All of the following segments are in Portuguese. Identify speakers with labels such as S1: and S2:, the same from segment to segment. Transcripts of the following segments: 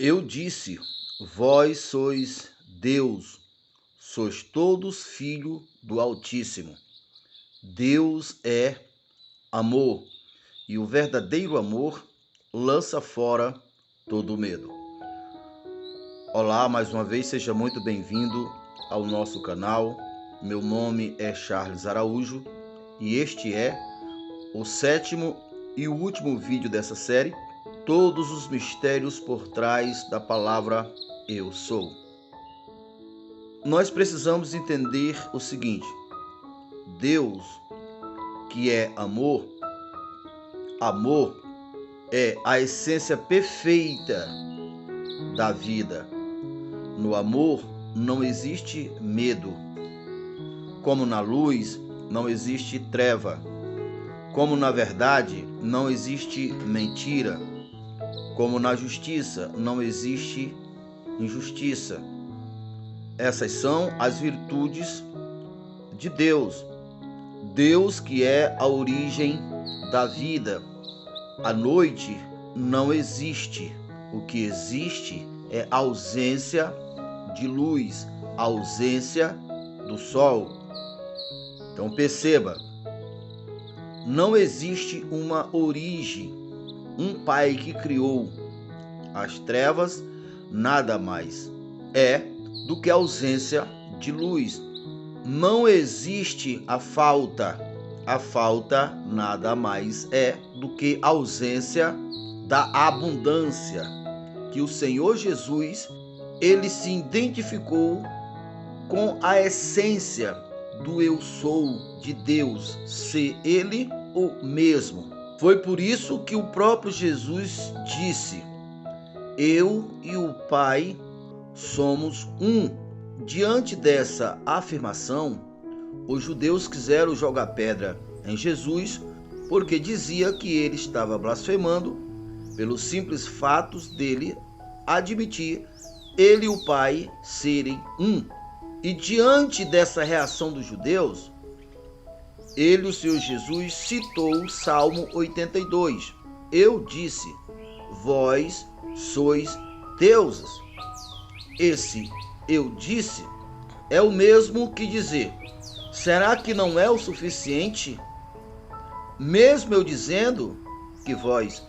S1: Eu disse: vós sois Deus, sois todos filho do Altíssimo. Deus é amor, e o verdadeiro amor lança fora todo medo. Olá, mais uma vez, seja muito bem-vindo ao nosso canal. Meu nome é Charles Araújo e este é o 7º e o último vídeo dessa série, Todos os mistérios por trás da palavra Eu Sou. Nós precisamos entender o seguinte: Deus, que é amor, amor é a essência perfeita da vida. No amor não existe medo. Como na luz não existe treva. Como na verdade não existe mentira. Como na justiça não existe injustiça. Essas são as virtudes de Deus. Deus que é a origem da vida. A noite não existe. O que existe é a ausência de luz, a ausência do sol. Então perceba, não existe uma origem, um pai que criou as trevas, nada mais é do que a ausência de luz. Não existe a falta nada mais é do que a ausência da abundância, que o Senhor Jesus, ele se identificou com a essência do eu sou de Deus, ser ele o mesmo. Foi por isso que o próprio Jesus disse: eu e o Pai somos um. Diante dessa afirmação, os judeus quiseram jogar pedra em Jesus, porque dizia que ele estava blasfemando pelos simples fatos dele admitir ele e o Pai serem um. E diante dessa reação dos judeus, ele, o Senhor Jesus, citou o Salmo 82. Eu disse: vós sois deuses. Esse eu disse é o mesmo que dizer: será que não é o suficiente? Mesmo eu dizendo que vós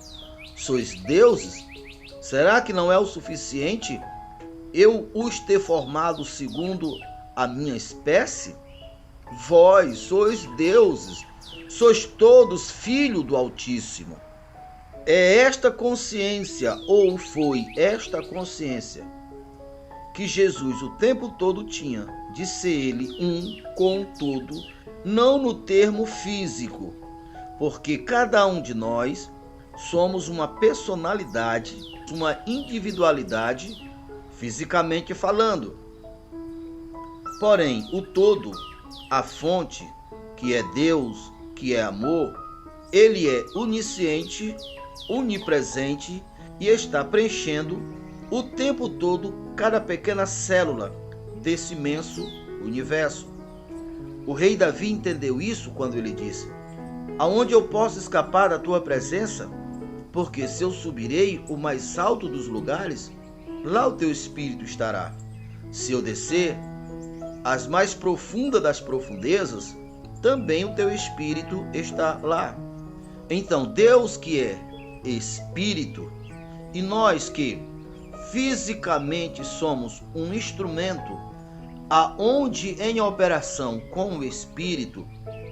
S1: sois deuses, será que não é o suficiente eu os ter formado segundo a minha espécie? Vós sois deuses, sois todos filho do Altíssimo. É esta consciência, ou foi esta consciência, que Jesus o tempo todo tinha, de ser ele um com tudo, não no termo físico, porque cada um de nós somos uma personalidade, uma individualidade, fisicamente falando. Porém, o todo, a fonte, que é Deus, que é amor, ele é onisciente, onipresente e está preenchendo o tempo todo cada pequena célula desse imenso universo. O rei Davi entendeu isso quando ele disse: aonde eu posso escapar da tua presença? Porque se eu subirei o mais alto dos lugares, lá o teu espírito estará. Se eu descer as mais profundas das profundezas, também o teu espírito está lá. Então, Deus que é espírito, e nós que fisicamente somos um instrumento aonde em operação com o espírito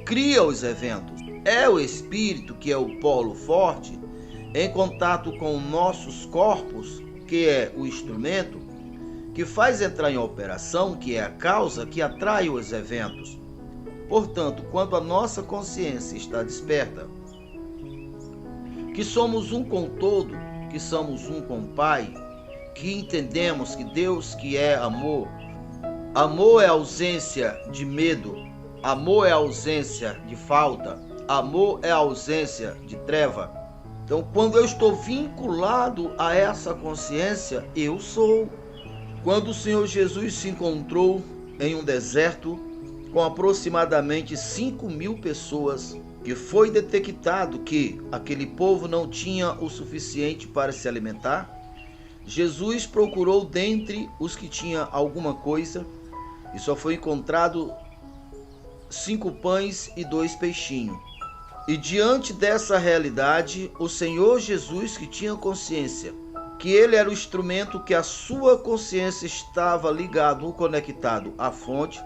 S1: cria os eventos. É o espírito que é o polo forte em contato com nossos corpos, que é o instrumento que faz entrar em operação, que é a causa que atrai os eventos. Portanto, quando a nossa consciência está desperta, que somos um com todo, que somos um com o Pai, que entendemos que Deus que é amor, amor é ausência de medo, amor é ausência de falta, amor é ausência de treva. Então, quando eu estou vinculado a essa consciência, eu sou. Quando o Senhor Jesus se encontrou em um deserto com aproximadamente 5.000 pessoas, que foi detectado que aquele povo não tinha o suficiente para se alimentar, Jesus procurou dentre os que tinham alguma coisa e só foi encontrado 5 pães e 2 peixinhos. E diante dessa realidade, o Senhor Jesus, que tinha consciência que ele era o instrumento que a sua consciência estava ligado ou conectado à fonte,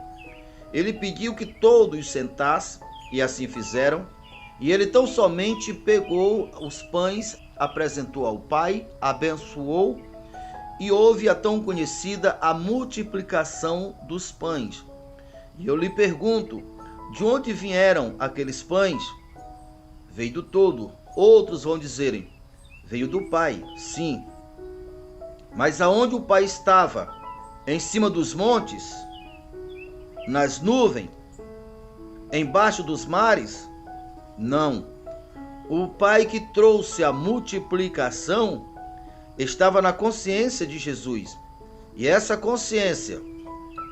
S1: ele pediu que todos sentassem, e assim fizeram. E ele tão somente pegou os pães, apresentou ao Pai, abençoou, e houve a tão conhecida a multiplicação dos pães. E eu lhe pergunto, de onde vieram aqueles pães? Veio do todo. Outros vão dizerem, veio do Pai, sim. Mas aonde o Pai estava? Em cima dos montes? Nas nuvens? Embaixo dos mares? Não. O Pai que trouxe a multiplicação estava na consciência de Jesus. E essa consciência,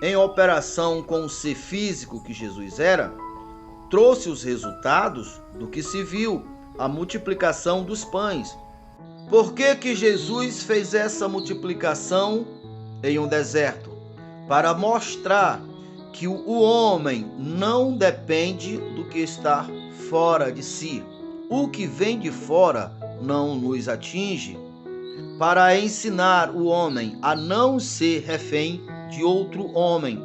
S1: em operação com o ser físico que Jesus era, trouxe os resultados do que se viu, a multiplicação dos pães. Por que Jesus fez essa multiplicação em um deserto? Para mostrar que o homem não depende do que está fora de si. O que vem de fora não nos atinge. Para ensinar o homem a não ser refém de outro homem,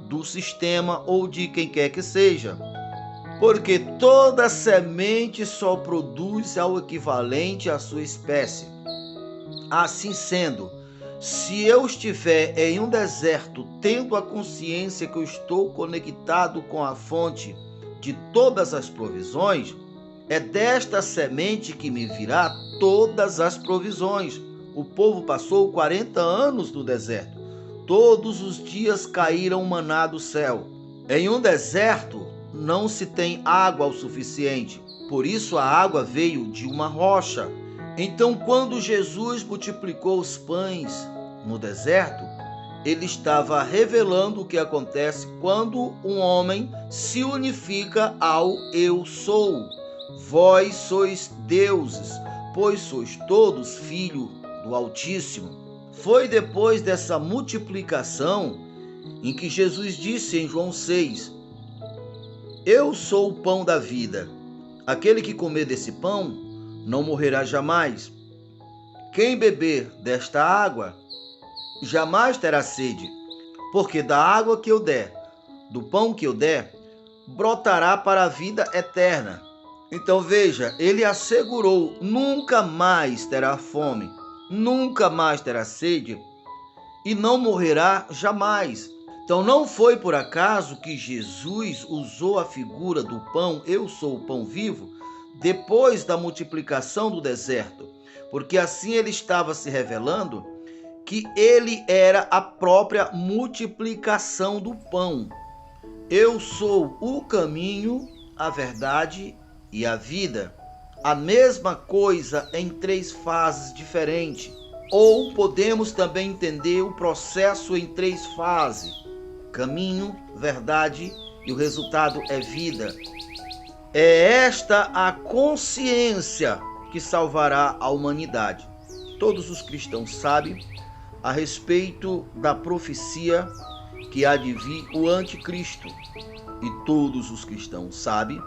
S1: do sistema ou de quem quer que seja. Porque toda semente só produz ao equivalente à sua espécie. Assim sendo, se eu estiver em um deserto, tendo a consciência que eu estou conectado com a fonte de todas as provisões, é desta semente que me virá todas as provisões. O povo passou 40 anos no deserto. Todos os dias caíram maná do céu. Em um deserto, não se tem água o suficiente, por isso a água veio de uma rocha. Então, quando Jesus multiplicou os pães no deserto, ele estava revelando o que acontece quando um homem se unifica ao Eu Sou. Vós sois deuses, pois sois todos filhos do Altíssimo. Foi depois dessa multiplicação em que Jesus disse em João 6, eu sou o pão da vida. Aquele que comer desse pão não morrerá jamais. Quem beber desta água jamais terá sede, porque da água que eu der, do pão que eu der, brotará para a vida eterna. Então veja, ele assegurou, nunca mais terá fome, nunca mais terá sede e não morrerá jamais. Então não foi por acaso que Jesus usou a figura do pão, eu sou o pão vivo, depois da multiplicação do deserto, porque assim ele estava se revelando que ele era a própria multiplicação do pão. Eu sou o caminho, a verdade e a vida. A mesma coisa em 3 fases diferentes. Ou podemos também entender o processo em 3 fases. Caminho, verdade e o resultado é vida. É esta a consciência que salvará a humanidade. Todos os cristãos sabem a respeito da profecia que há de vir o anticristo. E todos os cristãos sabem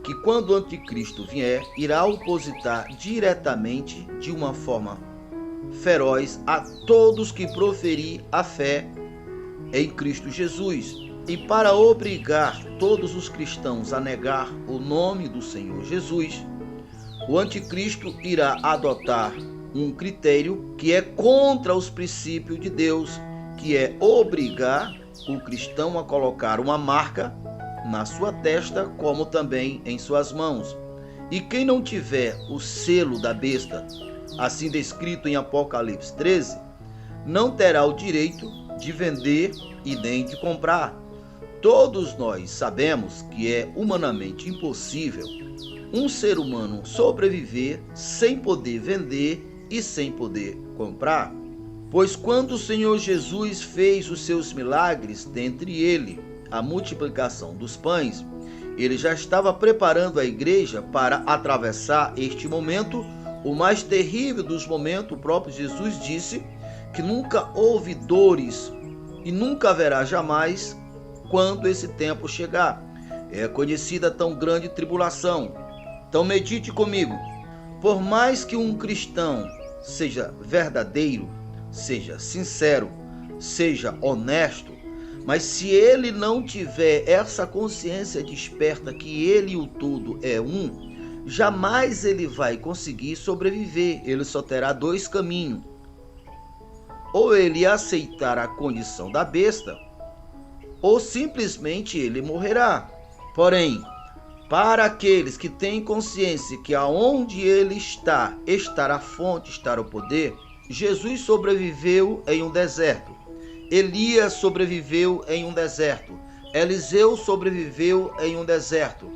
S1: que quando o anticristo vier, irá opositar diretamente, de uma forma feroz, a todos que proferir a fé em Cristo Jesus. E para obrigar todos os cristãos a negar o nome do Senhor Jesus, o anticristo irá adotar um critério que é contra os princípios de Deus, que é obrigar o cristão a colocar uma marca na sua testa, como também em suas mãos. E quem não tiver o selo da besta, assim descrito em Apocalipse 13, não terá o direito de vender e nem de comprar. Todos nós sabemos que é humanamente impossível um ser humano sobreviver sem poder vender e sem poder comprar. Pois quando o Senhor Jesus fez os seus milagres, dentre ele a multiplicação dos pães, ele já estava preparando a igreja para atravessar este momento O mais terrível dos momentos, o próprio Jesus disse que nunca houve dores e nunca haverá jamais quando esse tempo chegar. É conhecida tão grande tribulação. Então medite comigo. Por mais que um cristão seja verdadeiro, seja sincero, seja honesto, mas se ele não tiver essa consciência desperta que ele e o todo é um, jamais ele vai conseguir sobreviver. Ele só terá dois caminhos. Ou ele aceitar a condição da besta, ou simplesmente ele morrerá. Porém, para aqueles que têm consciência que aonde ele está a fonte, está o poder, Jesus sobreviveu em um deserto. Elias sobreviveu em um deserto. Eliseu sobreviveu em um deserto.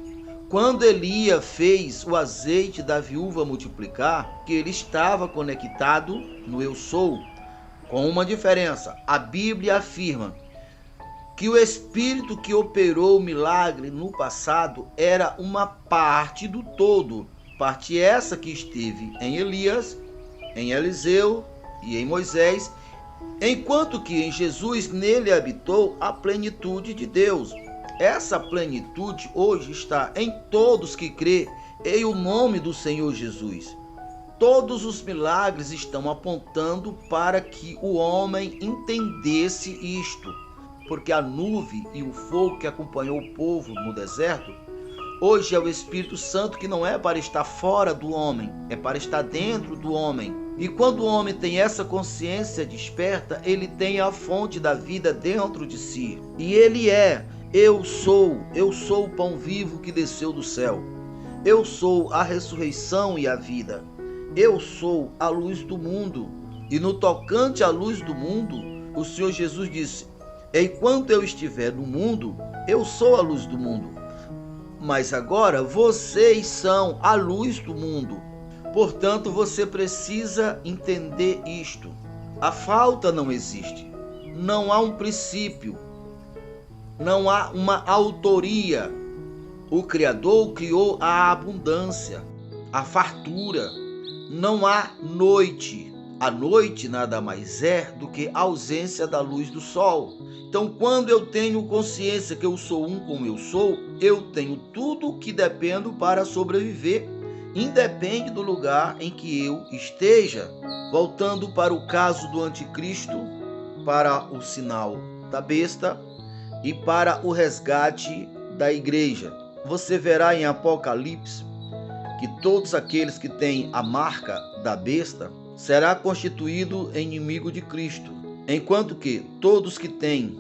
S1: Quando Elias fez o azeite da viúva multiplicar, que ele estava conectado no Eu Sou, com uma diferença. A Bíblia afirma que o Espírito que operou o milagre no passado era uma parte do todo. Parte essa que esteve em Elias, em Eliseu e em Moisés, enquanto que em Jesus nele habitou a plenitude de Deus. Essa plenitude hoje está em todos que crê em o nome do Senhor Jesus. Todos os milagres estão apontando para que o homem entendesse isto, porque a nuvem e o fogo que acompanhou o povo no deserto, hoje é o Espírito Santo, que não é para estar fora do homem, é para estar dentro do homem. E quando o homem tem essa consciência desperta, ele tem a fonte da vida dentro de si. E ele é: eu sou o pão vivo que desceu do céu. Eu sou a ressurreição e a vida. Eu sou a luz do mundo. E no tocante à luz do mundo, o Senhor Jesus disse: enquanto eu estiver no mundo, eu sou a luz do mundo. Mas agora vocês são a luz do mundo. Portanto, você precisa entender isto. A falta não existe. Não há um princípio. Não há uma autoria. O Criador criou a abundância, a fartura. Não há noite. A noite nada mais é do que a ausência da luz do sol. Então, quando eu tenho consciência que eu sou um como eu sou, eu tenho tudo o que dependo para sobreviver, independe do lugar em que eu esteja. Voltando para o caso do anticristo, para o sinal da besta e para o resgate da igreja. Você verá em Apocalipse que todos aqueles que têm a marca da besta será constituído inimigo de Cristo, enquanto que todos que têm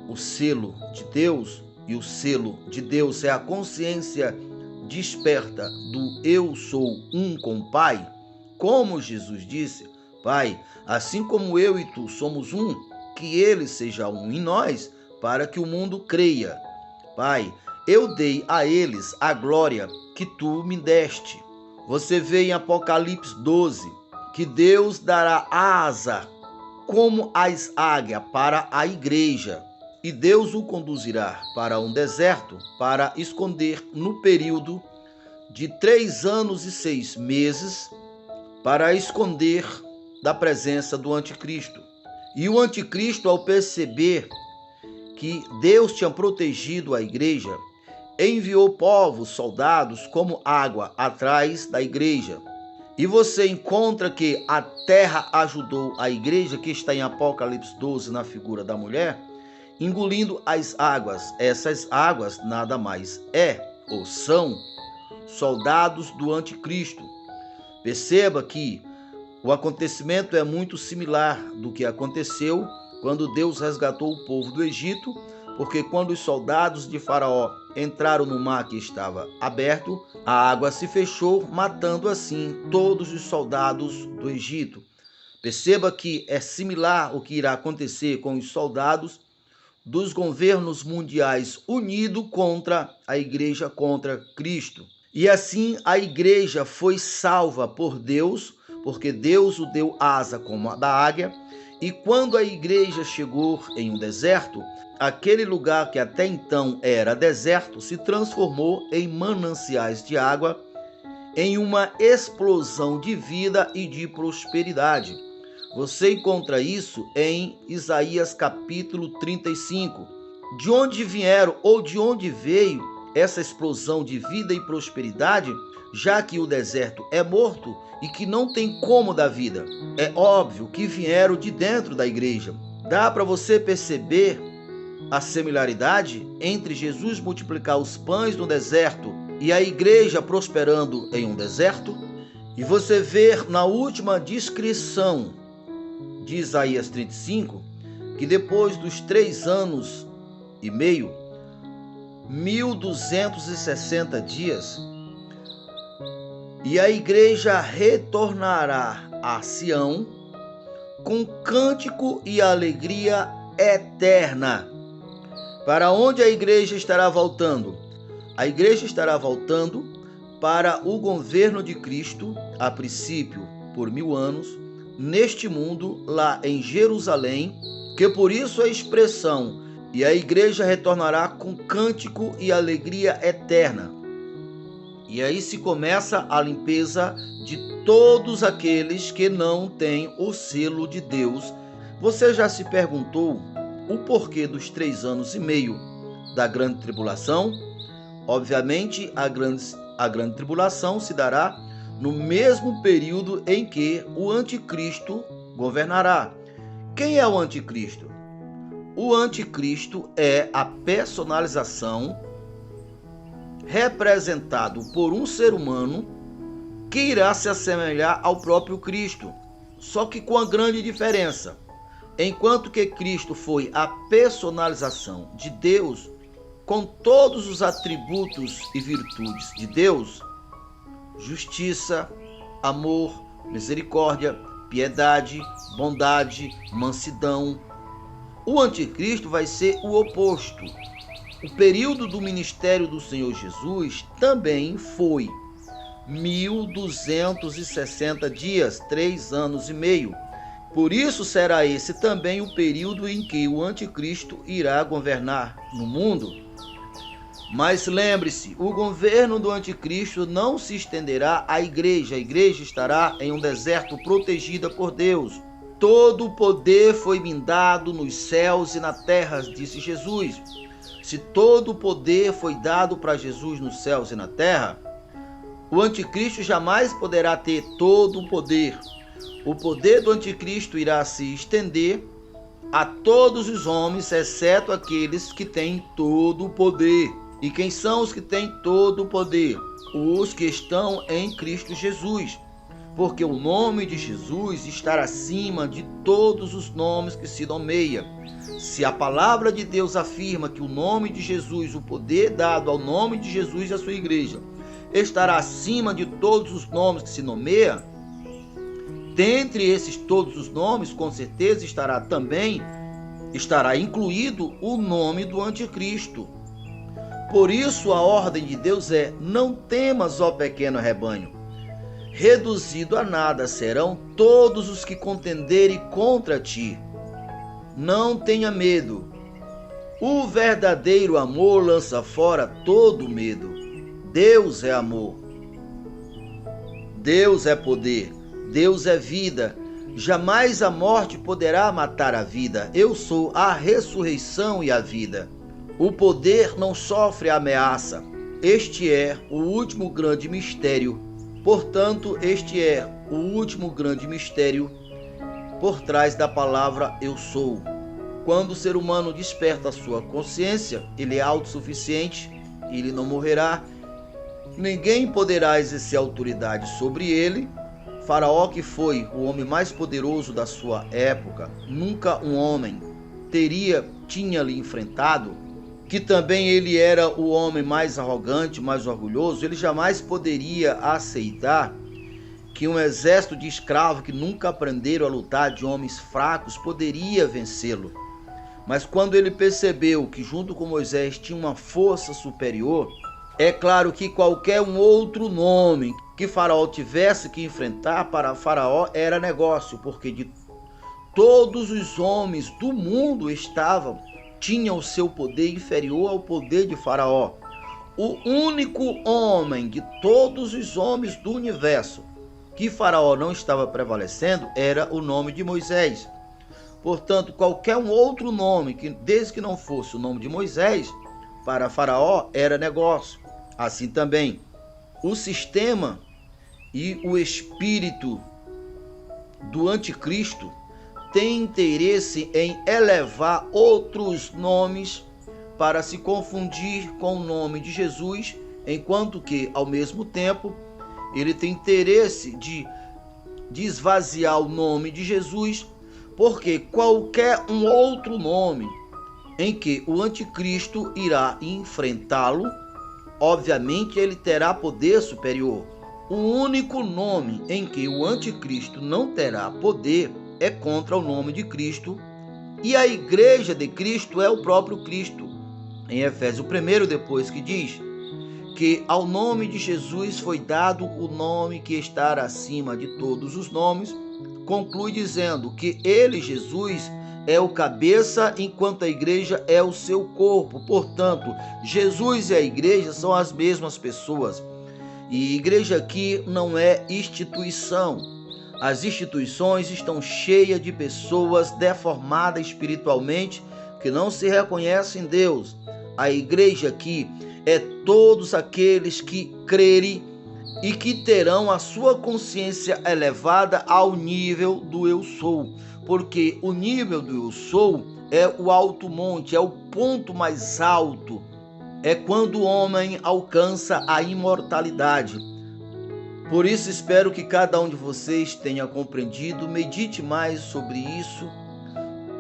S1: o selo de Deus, e o selo de Deus é a consciência desperta do eu sou um com o Pai, como Jesus disse: Pai, assim como eu e tu somos um, que ele seja um em nós, para que o mundo creia. Pai, eu dei a eles a glória que tu me deste. Você vê em Apocalipse 12 que Deus dará asa como as águias para a igreja, e Deus o conduzirá para um deserto para esconder no período de 3 anos e 6 meses, para esconder da presença do anticristo. E o anticristo, ao perceber que Deus tinha protegido a igreja, enviou povos, soldados, como água atrás da igreja. E você encontra que a terra ajudou a igreja, que está em Apocalipse 12, na figura da mulher, engolindo as águas. Essas águas nada mais ou são soldados do anticristo. Perceba que o acontecimento é muito similar do que aconteceu quando Deus resgatou o povo do Egito, porque quando os soldados de Faraó entraram no mar que estava aberto, a água se fechou, matando assim todos os soldados do Egito. Perceba que é similar o que irá acontecer com os soldados dos governos mundiais unidos contra a igreja, contra Cristo. E assim a igreja foi salva por Deus, porque Deus o deu asa como a da águia. E quando a igreja chegou em um deserto, aquele lugar que até então era deserto se transformou em mananciais de água, em uma explosão de vida e de prosperidade. Você encontra isso em Isaías capítulo 35. De onde vieram ou de onde veio essa explosão de vida e prosperidade, já que o deserto é morto e que não tem como dar vida? É óbvio que vieram de dentro da igreja. Dá para você perceber a similaridade entre Jesus multiplicar os pães no deserto e a igreja prosperando em um deserto? E você vê na última descrição de Isaías 35 que depois dos 3 anos e meio, 1260 dias, e a igreja retornará a Sião com cântico e alegria eterna. Para onde a igreja estará voltando? A igreja estará voltando para o governo de Cristo, a princípio por 1000 anos, neste mundo, lá em Jerusalém, que por isso a expressão "e a igreja retornará com cântico e alegria eterna". E aí se começa a limpeza de todos aqueles que não têm o selo de Deus. Você já se perguntou o porquê dos 3 anos e meio da grande tribulação? Obviamente, a grande tribulação se dará no mesmo período em que o anticristo governará. Quem é o anticristo? O anticristo é a personalização representado por um ser humano que irá se assemelhar ao próprio Cristo, só que com a grande diferença. Enquanto que Cristo foi a personalização de Deus, com todos os atributos e virtudes de Deus: justiça, amor, misericórdia, piedade, bondade, mansidão. O anticristo vai ser o oposto. O período do ministério do Senhor Jesus também foi 1260 dias, 3 anos e meio. Por isso será esse também o período em que o anticristo irá governar no mundo. Mas lembre-se, o governo do anticristo não se estenderá à igreja. A igreja estará em um deserto protegida por Deus. Todo o poder foi me dado nos céus e na terra, disse Jesus. Se todo o poder foi dado para Jesus nos céus e na terra, o anticristo jamais poderá ter todo o poder. O poder do anticristo irá se estender a todos os homens, exceto aqueles que têm todo o poder. E quem são os que têm todo o poder? Os que estão em Cristo Jesus. Porque o nome de Jesus está acima de todos os nomes que se nomeia. Se a palavra de Deus afirma que o nome de Jesus, o poder dado ao nome de Jesus e à sua igreja, estará acima de todos os nomes que se nomeia, dentre esses todos os nomes, com certeza estará incluído o nome do anticristo. Por isso a ordem de Deus é: não temas, ó pequeno rebanho. Reduzido a nada serão todos os que contenderem contra ti. Não tenha medo. O verdadeiro amor lança fora todo medo. Deus é amor. Deus é poder. Deus é vida. Jamais a morte poderá matar a vida. Eu sou a ressurreição e a vida. O poder não sofre ameaça. Este é o último grande mistério. Portanto, este é o último grande mistério por trás da palavra eu sou. Quando o ser humano desperta a sua consciência, ele é autossuficiente, ele não morrerá. Ninguém poderá exercer autoridade sobre ele. Faraó, que foi o homem mais poderoso da sua época, nunca um homem tinha lhe enfrentado, que também ele era o homem mais arrogante, mais orgulhoso. Ele jamais poderia aceitar que um exército de escravos que nunca aprenderam a lutar, de homens fracos, poderia vencê-lo. Mas quando ele percebeu que junto com Moisés tinha uma força superior, é claro que qualquer um outro nome que Faraó tivesse que enfrentar, para Faraó era negócio, porque de todos os homens do mundo tinham o seu poder inferior ao poder de Faraó. O único homem de todos os homens do universo que Faraó não estava prevalecendo era o nome de Moisés. Portanto, qualquer um outro nome, desde que não fosse o nome de Moisés, para Faraó era negócio. Assim também, o sistema e o espírito do anticristo tem interesse em elevar outros nomes para se confundir com o nome de Jesus, enquanto que, ao mesmo tempo, ele tem interesse de esvaziar o nome de Jesus, porque qualquer um outro nome em que o anticristo irá enfrentá-lo, obviamente ele terá poder superior. O único nome em que o anticristo não terá poder é contra o nome de Cristo, e a igreja de Cristo é o próprio Cristo. Em Efésios 1, depois que diz que ao nome de Jesus foi dado o nome que está acima de todos os nomes, conclui dizendo que ele, Jesus, é o cabeça, enquanto a igreja é o seu corpo. Portanto, Jesus e a igreja são as mesmas pessoas. E igreja aqui não é instituição. As instituições estão cheias de pessoas deformadas espiritualmente que não se reconhecem em Deus. A igreja aqui é todos aqueles que crerem e que terão a sua consciência elevada ao nível do eu sou, porque o nível do eu sou é o alto monte, é o ponto mais alto, é quando o homem alcança a imortalidade. Por isso espero que cada um de vocês tenha compreendido, medite mais sobre isso.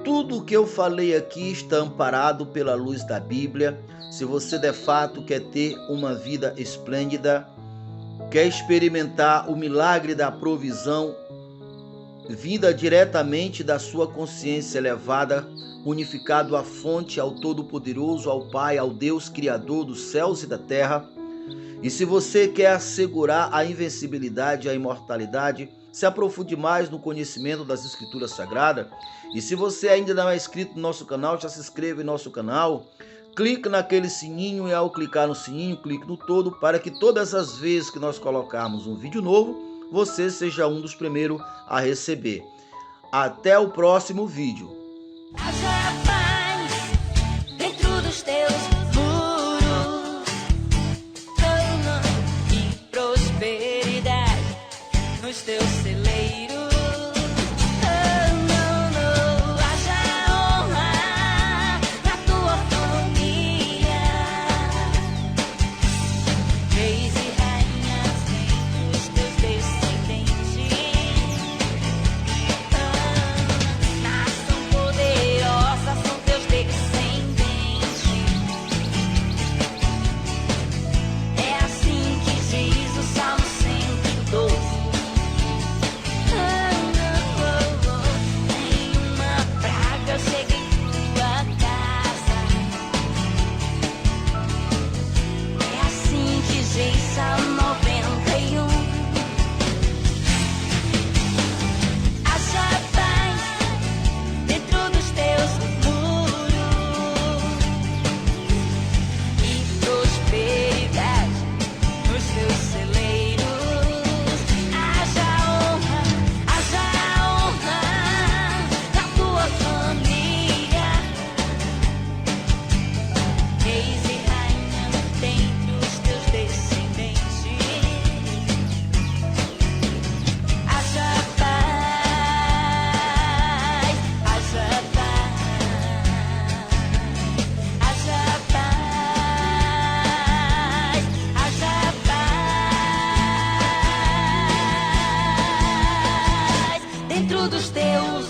S1: Tudo o que eu falei aqui está amparado pela luz da Bíblia. Se você de fato quer ter uma vida esplêndida, quer experimentar o milagre da provisão vinda diretamente da sua consciência elevada, unificado à fonte, ao Todo-Poderoso, ao Pai, ao Deus Criador dos céus e da terra, e se você quer assegurar a invencibilidade e a imortalidade, se aprofunde mais no conhecimento das Escrituras Sagradas. E se você ainda não é inscrito no nosso canal, já se inscreva em nosso canal. Clique naquele sininho e ao clicar no sininho, clique no todo para que todas as vezes que nós colocarmos um vídeo novo, você seja um dos primeiros a receber. Até o próximo vídeo.
S2: Haja paz dentro dos teus muros, e prosperidade nos teus celeiros. Haja honra na tua família, reis e rainhas entre os teus descendentes. Nação poderosa são teus descendentes. É assim que diz o Salmo 112. Nenhuma praga chega em tua casa. É assim que diz Salmo 91. Haja paz dentro dos teus muros e prosperidade nos teus celeiros. Haja honra na tua família, reis e rainhas dentre os teus descendentes. Haja paz, haja paz, haja paz dentro dos teus